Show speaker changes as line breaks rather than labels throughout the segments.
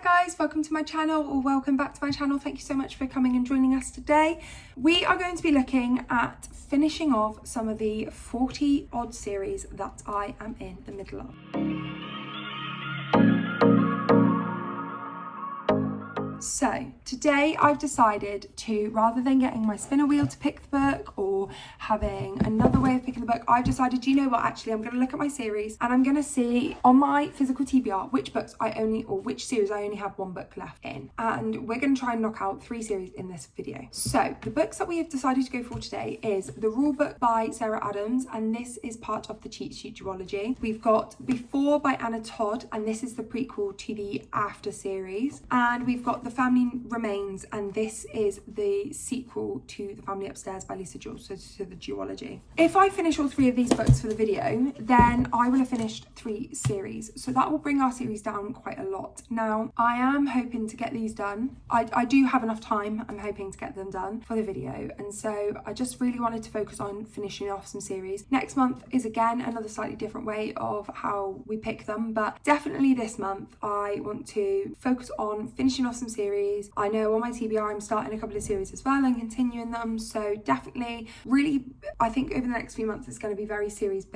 guys, welcome to my channel, or welcome back to my channel. Thank you so much for coming and joining us today. We are going to be looking at finishing off some of the 40 odd series that I am in the middle of. So today I've decided to, rather than getting my spinner wheel to pick the book or having another way of picking the book, I've decided, you know what, actually I'm going to look at my series and I'm going to see on my physical TBR which series I only have one book left in, and we're going to try and knock out 3 series in this video. So the books that we have decided to go for today is The Rule Book by Sarah Adams, and this is part of the Cheat Sheet duology. We've got Before by Anna Todd, and this is the prequel to the After series, and we've got The Family Remains, and this is the sequel to The Family Upstairs by Lisa Jules, so to the duology. If I finish all 3 of these books for the video, then I will have finished 3 series, so that will bring our series down quite a lot. Now, I am hoping to get these done. I do have enough time, I'm hoping to get them done for the video, and so I just really wanted to focus on finishing off some series. Next month is again another slightly different way of how we pick them, but definitely this month I want to focus on finishing off some series. I know on my TBR I'm starting a couple of series as well and continuing them, so definitely really I think over the next few months it's going to be very series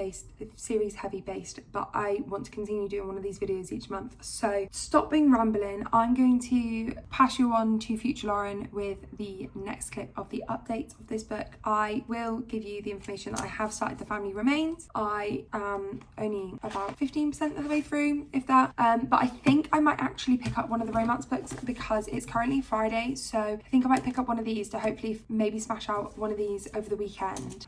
heavy based, but I want to continue doing one of these videos each month. So stop being rambling, I'm going to pass you on to Future Lauren with the next clip of the update of this book. I will give you the information that I have started The Family Remains. I am only about 15% of the way through, if that, but I think I might actually pick up one of the romance books because it's currently Friday, so I think I might pick up one of these to hopefully maybe smash out one of these over the weekend,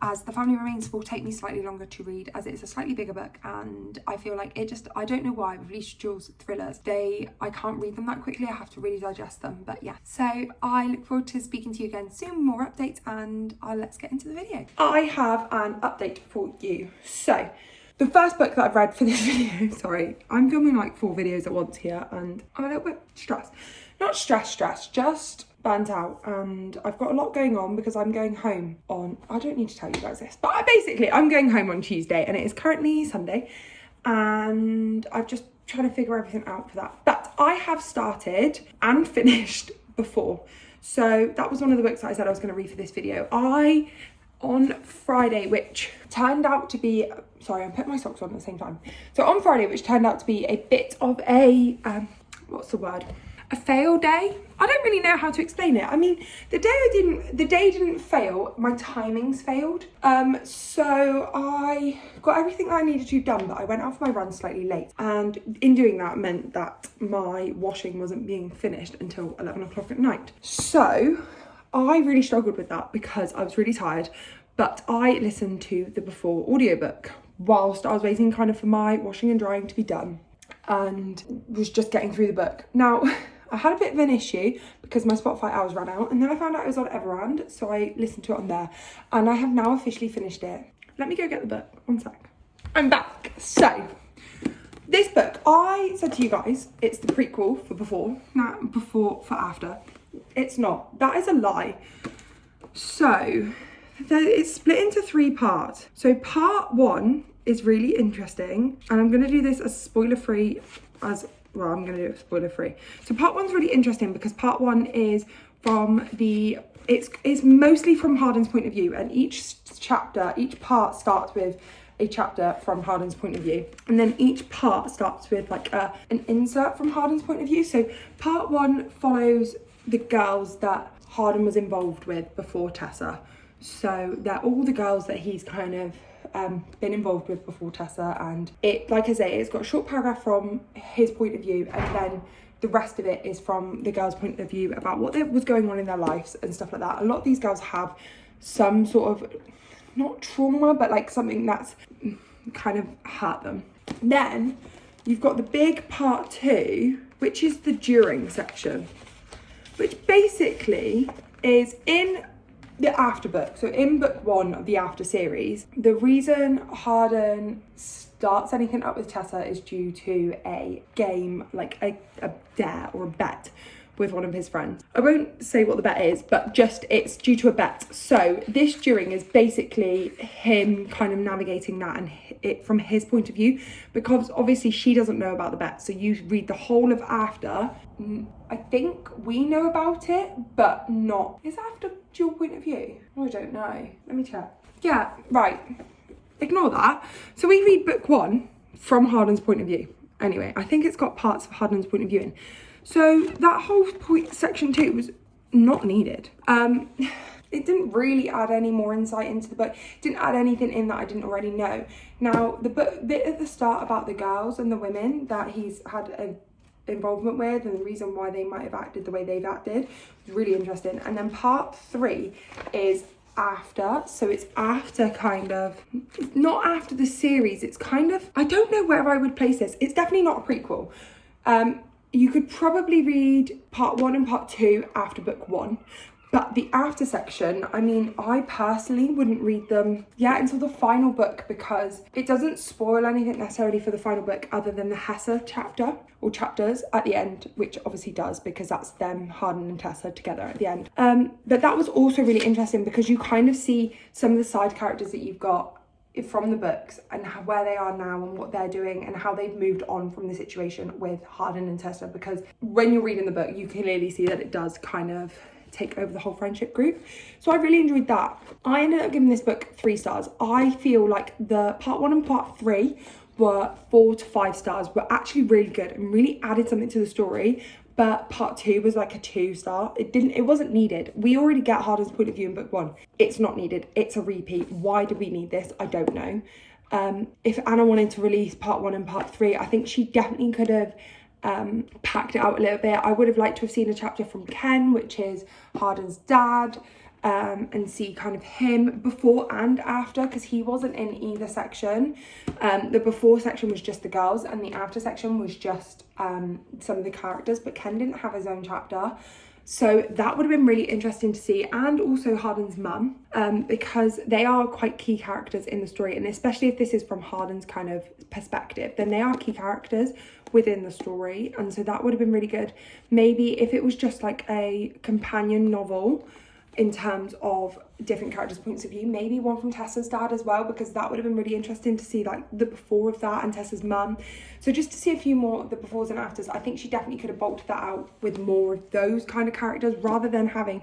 as The Family Remains will take me slightly longer to read as it's a slightly bigger book, and I feel like I don't know why with Lisa Jules thrillers, I can't read them that quickly, I have to really digest them. But yeah, so I look forward to speaking to you again soon, more updates, and let's get into the video. I have an update for you. So the first book that I've read for this video, sorry, I'm filming like 4 videos at once here and I'm a little bit stressed. Not stressed, just burnt out, and I've got a lot going on because I'm going home on, I don't need to tell you guys this, but I'm going home on Tuesday and it is currently Sunday, and I've just trying to figure everything out for that. But I have started and finished Before. So that was one of the books that I said I was going to read for this video. On Friday, which turned out to be, sorry, I'm putting my socks on at the same time. So on Friday, which turned out to be a bit of a, what's the word? A fail day. I don't really know how to explain it. I mean, the day didn't fail, my timings failed. So I got everything that I needed to done, but I went out for my run slightly late. And in doing that meant that my washing wasn't being finished until 11 o'clock at night. So I really struggled with that because I was really tired, but I listened to the Before audiobook whilst I was waiting kind of for my washing and drying to be done, and was just getting through the book. Now, I had a bit of an issue because my Spotify hours ran out, and then I found out it was on Everand, so I listened to it on there, and I have now officially finished it. Let me go get the book, one sec. I'm back. So, this book, I said to you guys, it's the prequel for Before, not Before for After. It's not. That is a lie. So, it's split into 3 parts. So, part 1 is really interesting, and I'm going to do this as spoiler-free as... Well, I'm going to do it spoiler-free. So part 1's really interesting because part 1 is from it's mostly from Hardin's point of view, and each part starts with a chapter from Hardin's point of view, and then each part starts with like an insert from Hardin's point of view. So part 1 follows the girls that Hardin was involved with before Tessa. So they're all the girls that he's kind of been involved with before Tessa, and it, like I say, it's got a short paragraph from his point of view, and then the rest of it is from the girls' point of view about what was going on in their lives and stuff like that. A lot of these girls have some sort of, not trauma, but like something that's kind of hurt them. Then you've got the big part 2, which is the during section, which basically is in the After book. So in book 1 of the After series, the reason Hardin starts anything up with Tessa is due to a game, like a dare or a bet with one of his friends. I won't say what the bet is, but just it's due to a bet. So this during is basically him kind of navigating that and it from his point of view, because obviously she doesn't know about the bet. So you read the whole of after. I think we know about it, but not. Is after your point of view? Oh, I don't know. Let me check. Yeah, right. Ignore that. So we read book 1 from Harden's point of view. Anyway, I think it's got parts of Harden's point of view in. So that whole section 2 was not needed. It didn't really add any more insight into the book. It didn't add anything in that I didn't already know. Now, the bit at the start about the girls and the women that he's had a involvement with and the reason why they might have acted the way they've acted was really interesting. And then part 3 is after, so it's after kind of, not after the series, it's kind of, I don't know where I would place this. It's definitely not a prequel. You could probably read part 1 and part 2 after book 1, but the after section, I mean, I personally wouldn't read them yet until the final book, because it doesn't spoil anything necessarily for the final book other than the Hessa chapter or chapters at the end, which obviously does, because that's them, Harden and Tessa, together at the end. But that was also really interesting because you kind of see some of the side characters that you've got from the books and where they are now and what they're doing and how they've moved on from the situation with Harden and Tessa, because when you're reading the book, you can clearly see that it does kind of take over the whole friendship group. So I really enjoyed that. I ended up giving this book 3 stars. I feel like the part 1 and part 3 were 4 to 5 stars, were actually really good and really added something to the story. But part 2 was like a 2 star. It wasn't needed. We already get Harden's point of view in book 1. It's not needed. It's a repeat. Why do we need this? I don't know. If Anna wanted to release part 1 and part 3, I think she definitely could have packed it out a little bit. I would have liked to have seen a chapter from Ken, which is Harden's dad, and see kind of him before and after, because he wasn't in either section. The before section was just the girls and the after section was just some of the characters, but Ken didn't have his own chapter. So that would have been really interesting to see, and also Harden's mum, because they are quite key characters in the story, and especially if this is from Harden's kind of perspective, then they are key characters within the story, and so that would have been really good. Maybe if it was just like a companion novel in terms of different characters' points of view, maybe one from Tessa's dad as well, because that would have been really interesting to see like the before of that and Tessa's mum. So just to see a few more of the befores and afters, I think she definitely could have bulked that out with more of those kind of characters, rather than having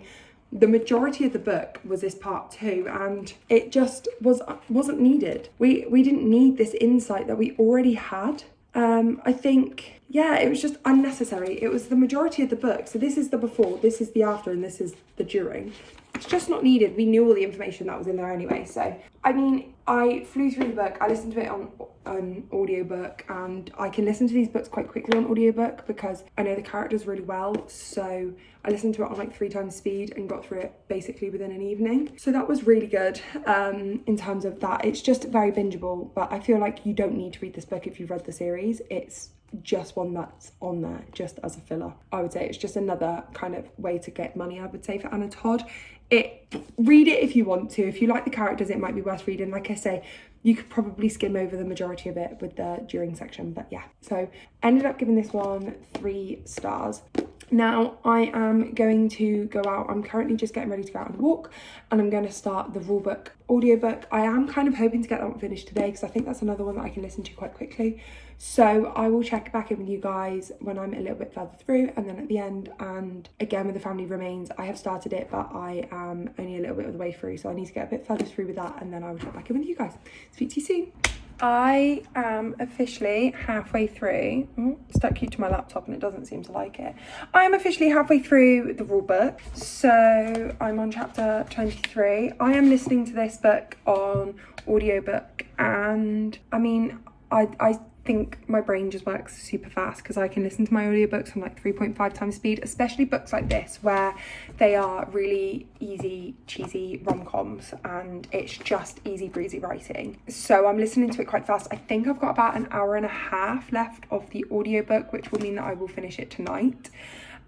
the majority of the book was this part 2, and it just wasn't needed. We didn't need this insight that we already had. I think, yeah, it was just unnecessary. It was the majority of the book. So this is the before, this is the after, and this is the during. It's just not needed. We knew all the information that was in there anyway. So, I mean, I flew through the book. I listened to it on audiobook, and I can listen to these books quite quickly on audiobook because I know the characters really well. So I listened to it on like 3 times speed and got through it basically within an evening. So that was really good in terms of that. It's just very bingeable, but I feel like you don't need to read this book if you've read the series. It's just one that's on there just as a filler. I would say it's just another kind of way to get money, I would say, for Anna Todd. Read it if you want to. If you like the characters, it might be worth reading. Like I say, you could probably skim over the majority of it with the during section, but yeah. So ended up giving this one 3 stars. Now I am going to go out. I'm currently just getting ready to go out on a walk, and I'm going to start the rulebook audiobook. I am kind of hoping to get that one finished today, because I think that's another one that I can listen to quite quickly. So I will check back in with you guys when I'm a little bit further through, and then at the end. And again with The Family Remains, I have started it, but I am only a little bit of the way through, so I need to get a bit further through with that, and then I will check back in with you guys. Speak to you soon. I am officially halfway through. Stuck you to my laptop and it doesn't seem to like it. I am officially halfway through the rule book. So I'm on chapter 23. I am listening to this book on audiobook, and I mean, I think my brain just works super fast because I can listen to my audiobooks on like 3.5 times speed, especially books like this where they are really easy, cheesy rom-coms and it's just easy breezy writing. So I'm listening to it quite fast. I think I've got about an hour and a half left of the audiobook, which will mean that I will finish it tonight.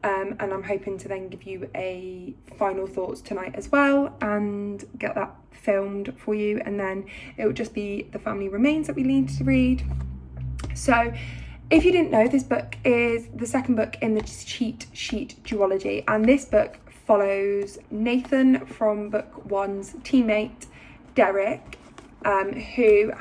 And I'm hoping to then give you a final thoughts tonight as well and get that filmed for you, and then it will just be The Family Remains that we need to read. So If you didn't know, this book is the second book in the cheat sheet duology, and this book follows Nathan from book one's teammate, Derek, who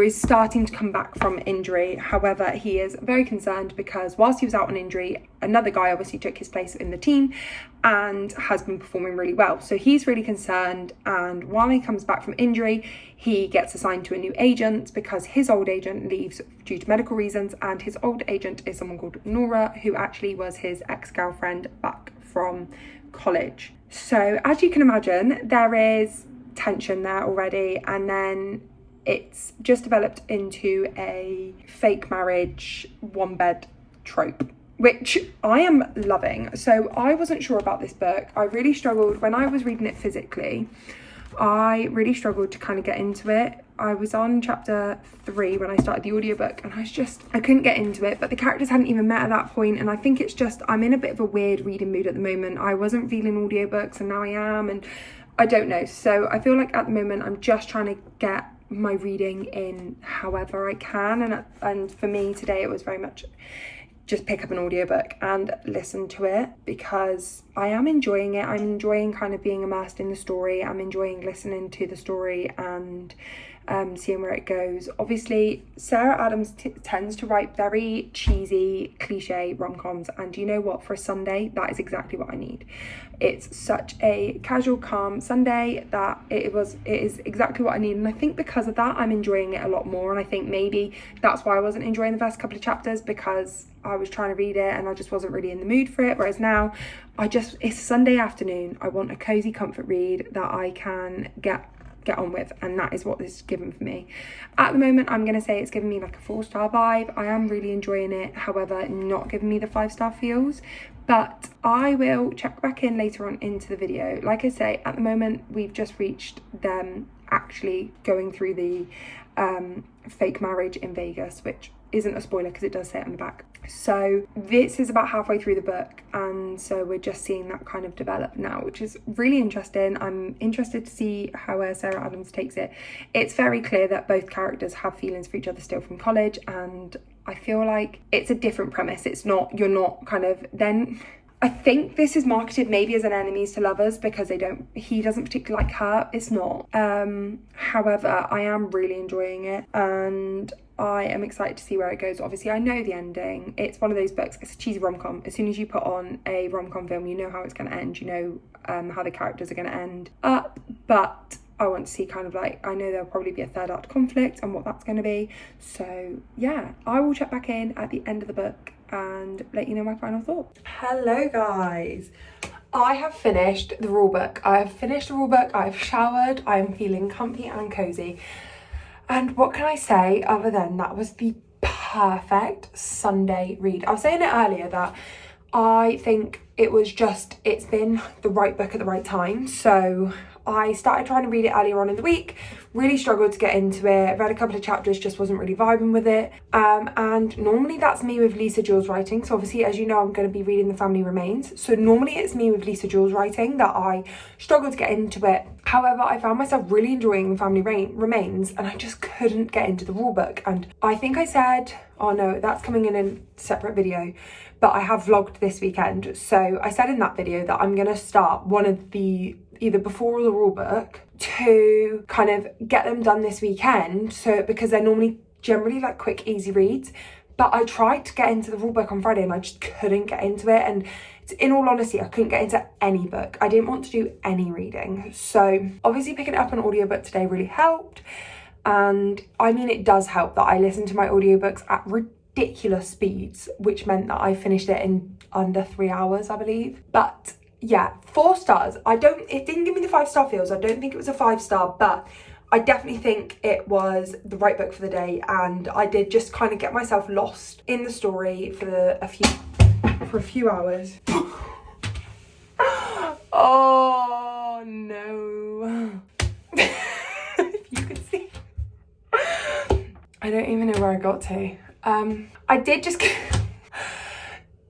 is starting to come back from injury. However, he is very concerned because whilst he was out on injury, another guy obviously took his place in the team and has been performing really well. So he's really concerned, and while he comes back from injury, he gets assigned to a new agent because his old agent leaves due to medical reasons, and his old agent is someone called Nora, who actually was his ex-girlfriend back from college. So as you can imagine, there is tension there already, and then it's just developed into a fake marriage, one bed trope, which I am loving. So I wasn't sure about this book. I really struggled when I was reading it physically. I really struggled to kind of get into it. I was on chapter 3 when I started the audiobook, and I couldn't get into it, but the characters hadn't even met at that point, and I think it's just, I'm in a bit of a weird reading mood at the moment. I wasn't feeling audiobooks, and now I am, and I don't know. So I feel like at the moment I'm just trying to get my reading in however I can, and for me today it was very much just pick up an audiobook and listen to it because I am enjoying it. I'm enjoying kind of being immersed in the story. I'm enjoying listening to the story and seeing where it goes. Obviously, Sarah Adams tends to write very cheesy, cliche rom-coms, and you know what? For a Sunday, that is exactly what I need. It's such a casual, calm Sunday that it is exactly what I need, and I think because of that, I'm enjoying it a lot more. And I think maybe that's why I wasn't enjoying the first couple of chapters, because I was trying to read it and I just wasn't really in the mood for it. Whereas now, it's Sunday afternoon. I want a cozy comfort read that I can get on with, and that is what this is given for me at the moment. I'm gonna say it's giving me like a 4-star vibe. I am really enjoying it, however not giving me the 5-star feels, but I will check back in later on into the video. Like I say, at the moment we've just reached them actually going through the fake marriage in Vegas, which isn't a spoiler because it does say it on the back. So this is about halfway through the book, and so we're just seeing that kind of develop now, which is really interesting. I'm interested to see how Sarah Adams takes it. It's very clear that both characters have feelings for each other still from college, and I feel like it's a different premise. You're not kind of then. I think this is marketed maybe as an enemies to lovers because he doesn't particularly like her. It's not. However, I am really enjoying it, and I am excited to see where it goes. Obviously, I know the ending. It's one of those books, it's a cheesy rom-com. As soon as you put on a rom-com film, you know how it's going to end. You know how the characters are going to end up. But I want to see kind of like, I know there'll probably be a third act conflict and what that's going to be. So yeah, I will check back in at the end of the book and let you know my final thoughts. Hello guys. I have finished the rule book. I've showered. I am feeling comfy and cozy. And what can I say other than that was the perfect Sunday read. I was saying it earlier that I think it's been the right book at the right time. So I started trying to read it earlier on in the week, really struggled to get into it, read a couple of chapters, just wasn't really vibing with it. And normally that's me with Lisa Jules writing. So obviously, as you know, I'm going to be reading The Family Remains. So normally it's me with Lisa Jules writing that I struggle to get into it. However, I found myself really enjoying The Family Remains, and I just couldn't get into the rule book. And I think I said, oh no, that's coming in a separate video, but I have vlogged this weekend. So I said in that video that I'm going to start one of the either before or the rule book to kind of get them done this weekend. So because they're normally generally like quick, easy reads. But I tried to get into the rule book on Friday and I just couldn't get into it. And in all honesty, I couldn't get into any book. I didn't want to do any reading. So obviously picking up an audiobook today really helped. And I mean, it does help that I listen to my audiobooks at ridiculous speeds, which meant that I finished it in under 3 hours, I believe. But yeah, 4 stars. It didn't give me the 5-star feels. I don't think it was a 5-star, but I definitely think it was the right book for the day. And I did just kind of get myself lost in the story for a few hours. Oh no. If you could see. I don't even know where I got to. I did just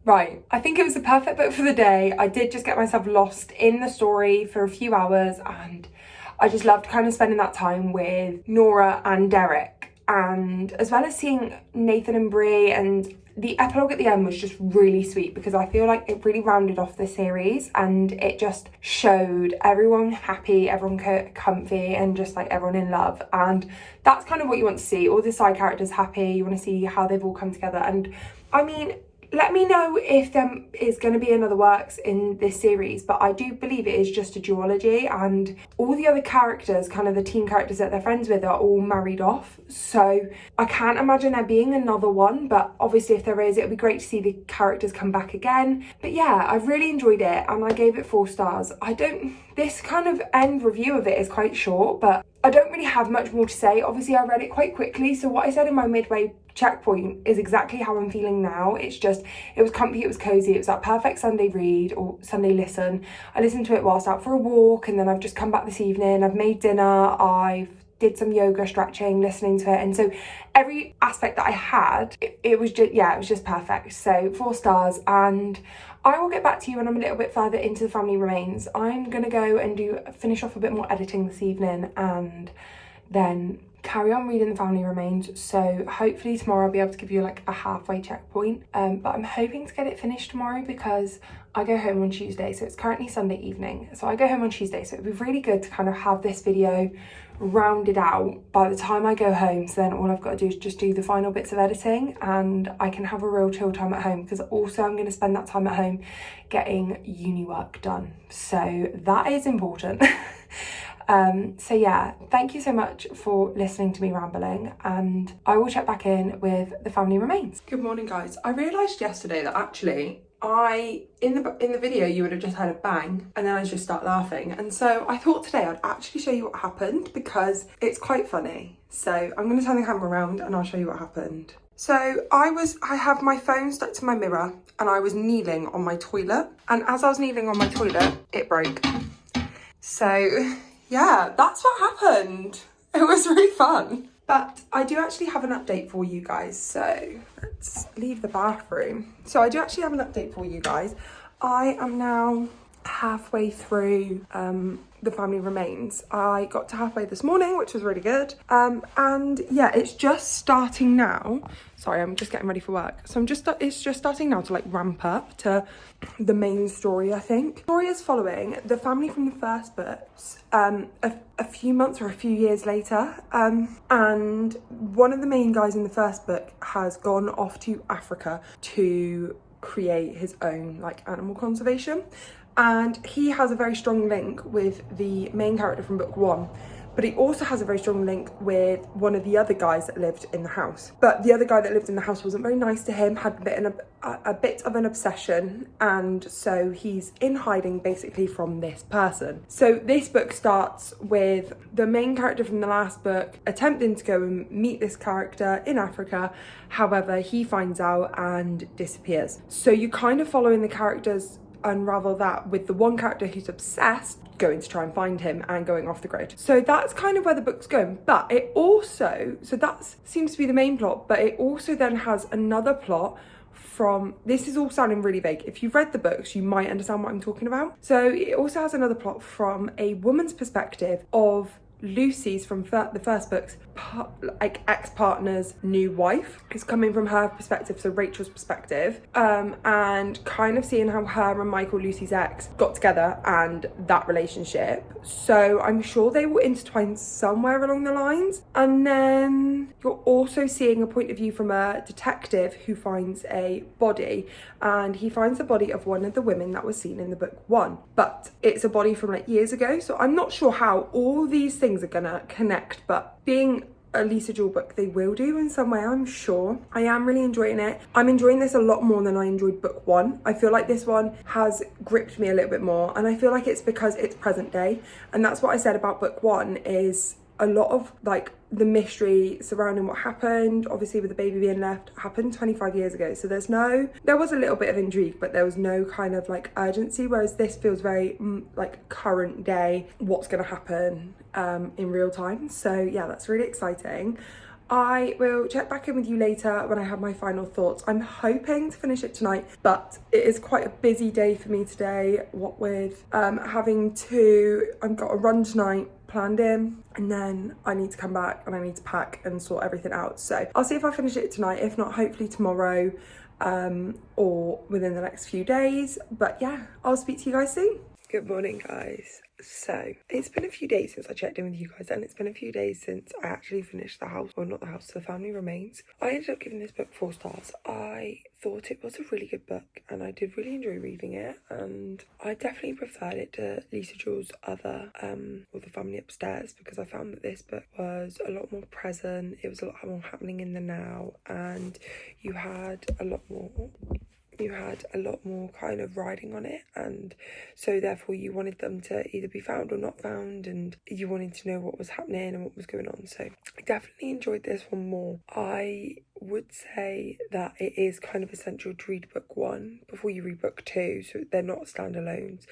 right, I think it was the perfect book for the day. I did just get myself lost in the story for a few hours, and I just loved kind of spending that time with Nora and Derek. and as well as seeing Nathan and Brie, and the epilogue at the end was just really sweet because I feel like it really rounded off the series and it just showed everyone happy, everyone comfy, and just like everyone in love. And that's kind of what you want to see, all the side characters happy. You want to see how they've all come together. And I mean, let me know if there is going to be another works in this series, but I do believe it is just a duology, and all the other characters, kind of the teen characters that they're friends with, are all married off. So I can't imagine there being another one, but obviously if there is, it would be great to see the characters come back again. But yeah, I've really enjoyed it and I gave it 4 stars. This kind of end review of it is quite short, but I don't really have much more to say. Obviously I read it quite quickly, so what I said in my midway checkpoint is exactly how I'm feeling now. It's just, it was comfy, it was cozy, it was that perfect Sunday read or Sunday listen. I listened to it whilst out for a walk, and then I've just come back this evening, I've made dinner, I've did some yoga, stretching, listening to it, and so every aspect that I had, it was just, yeah, it was just perfect. So 4 stars, and I will get back to you when I'm a little bit further into The Family Remains. I'm gonna go and finish off a bit more editing this evening and then carry on reading The Family Remains. So hopefully tomorrow I'll be able to give you like a halfway checkpoint, but I'm hoping to get it finished tomorrow because I go home on Tuesday, so it's currently Sunday evening, so I go home on Tuesday, so it'd be really good to kind of have this video rounded out by the time I go home, so then all I've got to do is just do the final bits of editing and I can have a real chill time at home, because also I'm going to spend that time at home getting uni work done, so that is important. So yeah, thank you so much for listening to me rambling, and I will check back in with The Family Remains. Good morning, guys. I realised yesterday that actually in the video you would have just had a bang and then I just start laughing, and so I thought today I'd actually show you what happened because it's quite funny. So I'm going to turn the camera around and I'll show you what happened. So I have my phone stuck to my mirror and I was kneeling on my toilet, and as I was kneeling on my toilet it broke. So yeah, that's what happened. It was really fun. But I do actually have an update for you guys, so let's leave the bathroom. So I do actually have an update for you guys. I am now halfway through The Family Remains. I got to halfway this morning, which was really good. And yeah, it's just starting now. Sorry, I'm just getting ready for work. So it's just starting now to like ramp up to the main story, I think. The story is following the family from the first books a few months or a few years later. And one of the main guys in the first book has gone off to Africa to create his own like animal conservation. And he has a very strong link with the main character from book 1, but he also has a very strong link with one of the other guys that lived in the house. But the other guy that lived in the house wasn't very nice to him, had a bit of an obsession, and so he's in hiding basically from this person. So this book starts with the main character from the last book attempting to go and meet this character in Africa. However, he finds out and disappears. So you're kind of following the characters unravel that, with the one character who's obsessed going to try and find him and going off the grid. So that's kind of where the book's going, but it also, so that seems to be the main plot, but it also then has another plot from, this is all sounding really vague. If you've read the books, you might understand what I'm talking about. So it also has another plot from a woman's perspective of Lucy's, from the first book's like ex-partner's new wife. It's coming from her perspective, so Rachel's perspective, and kind of seeing how her and Michael, Lucy's ex, got together and that relationship. So I'm sure they will intertwine somewhere along the lines. And then you're also seeing a point of view from a detective who finds a body, and he finds the body of one of the women that was seen in the book 1, but it's a body from like years ago. So I'm not sure how all these things are gonna connect, but being a Lisa Jewell book, they will do in some way, I'm sure. I am really enjoying it. I'm enjoying this a lot more than I enjoyed book 1. I feel like this one has gripped me a little bit more, and I feel like it's because it's present day, and that's what I said about book 1, is a lot of like the mystery surrounding what happened, obviously with the baby being left, happened 25 years ago. So there was a little bit of intrigue, but there was no kind of like urgency, whereas this feels very like current day, what's going to happen in real time. So yeah, that's really exciting. I will check back in with you later when I have my final thoughts. I'm hoping to finish it tonight, but it is quite a busy day for me today, what with I've got a run tonight, planned in, and then I need to come back and I need to pack and sort everything out. So I'll see if I finish it tonight. If not, hopefully tomorrow, or within the next few days. But yeah, I'll speak to you guys soon. Good morning, guys. So it's been a few days since I checked in with you guys, and it's been a few days since I actually finished the house, or not the house, The Family Remains. I ended up giving this book 4 stars. I thought it was a really good book and I did really enjoy reading it, and I definitely preferred it to Lisa Jewell's other, or The Family Upstairs, because I found that this book was a lot more present. It was a lot more happening in the now, and you had a lot more kind of riding on it, and so therefore you wanted them to either be found or not found, and you wanted to know what was happening and what was going on. So I definitely enjoyed this one more. I would say that it is kind of essential to read book 1 before you read book 2, so they're not standalones,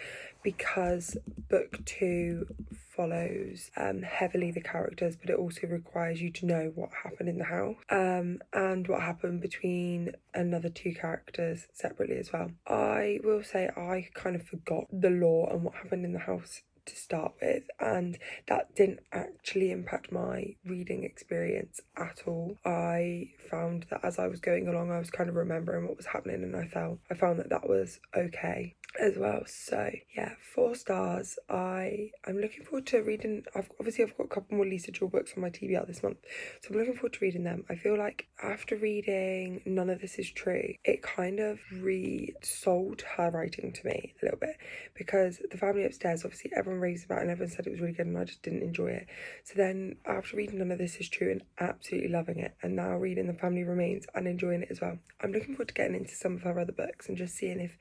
because book 2 follows heavily the characters, but it also requires you to know what happened in the house, and what happened between another 2 characters separately as well. I will say I kind of forgot the lore and what happened in the house to start with, and that didn't actually impact my reading experience at all. I found that as I was going along, I was kind of remembering what was happening, and I found that was okay as well. So yeah, 4 stars. I'm looking forward to reading. I've got a couple more Lisa Jewell books on my TBR this month, so I'm looking forward to reading them. I feel like after reading None of This Is True, it kind of re-sold her writing to me a little bit, because The Family Upstairs, obviously everyone raves about it and everyone said it was really good, and I just didn't enjoy it. So then after reading None of This Is True and absolutely loving it, and now reading The Family Remains and enjoying it as well, I'm looking forward to getting into some of her other books and just seeing if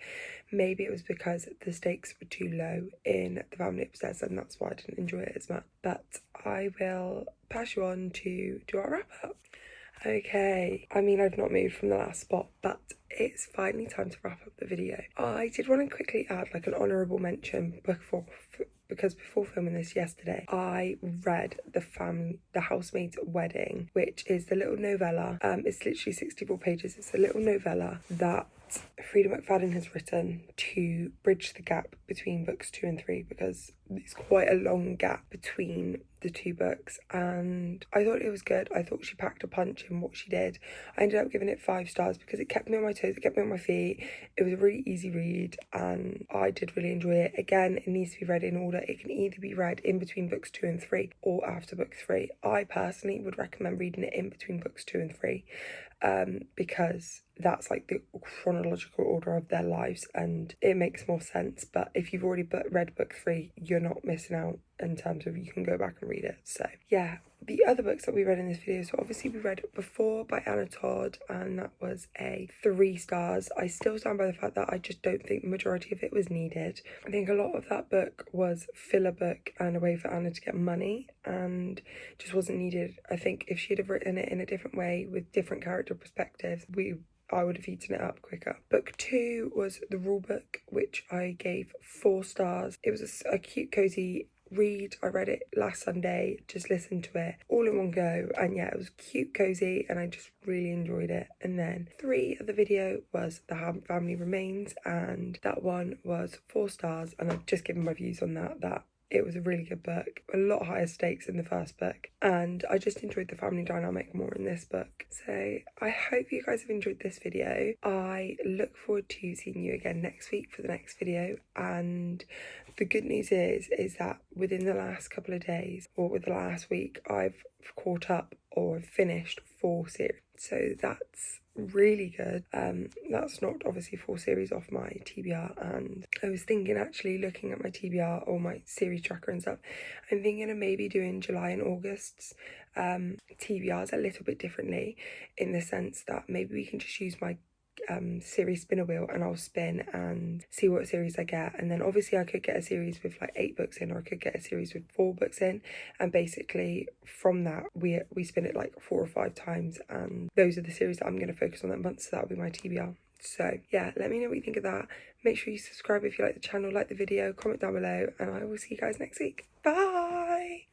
maybe it was because the stakes were too low in The Family Upstairs and that's why I didn't enjoy it as much. But I will pass you on to do our wrap up. Okay, I mean, I've not moved from the last spot, but it's finally time to wrap up the video. I did want to quickly add like an honourable mention because before filming this yesterday, I read The Housemaid's Wedding, which is the little novella. It's literally 64 pages. It's a little novella that Frida McFadden has written to bridge the gap between books 2 and 3, because it's quite a long gap between the 2 books, and I thought it was good. I thought she packed a punch in what she did. I ended up giving it 5 stars because it kept me on my toes, it kept me on my feet. It was a really easy read and I did really enjoy it. Again, it needs to be read in order. It can either be read in between books 2 and 3 or after book 3. I personally would recommend reading it in between books 2 and 3, because that's like the chronological order of their lives and it makes more sense. But if you've already read book 3, you're not missing out in terms of you can go back and read it. So yeah, the other books that we read in this video, so obviously we read Before by Anna Todd, and that was a 3 stars. I still stand by the fact that I just don't think the majority of it was needed. I think a lot of that book was filler book and a way for Anna to get money and just wasn't needed. I think if she'd have written it in a different way with different character perspectives, I would have eaten it up quicker. Book 2 was The Rule Book, which I gave 4 stars. It was a cute, cozy read. I read it last Sunday, just listened to it all in one go, and yeah, it was cute, cozy, and I just really enjoyed it. And then 3 of the video was The Family Remains, and that one was 4 stars, and I've just given my views on that it was a really good book, a lot higher stakes in the first book, and I just enjoyed the family dynamic more in this book. So I hope you guys have enjoyed this video. I look forward to seeing you again next week for the next video, and the good news is that within the last couple of days, or with the last week, I've caught up or finished 4 series. So that's really good. That's not obviously 4 series off my TBR, and I was thinking, actually looking at my TBR or my series tracker and stuff, I'm thinking of maybe doing July and August's TBRs a little bit differently, in the sense that maybe we can just use my series spinner wheel and I'll spin and see what series I get, and then obviously I could get a series with like 8 books in, or I could get a series with 4 books in, and basically from that we spin it like 4 or 5 times, and those are the series that I'm going to focus on that month, so that'll be my TBR. So yeah, let me know what you think of that. Make sure you subscribe if you like the channel, like the video, comment down below, and I will see you guys next week. Bye.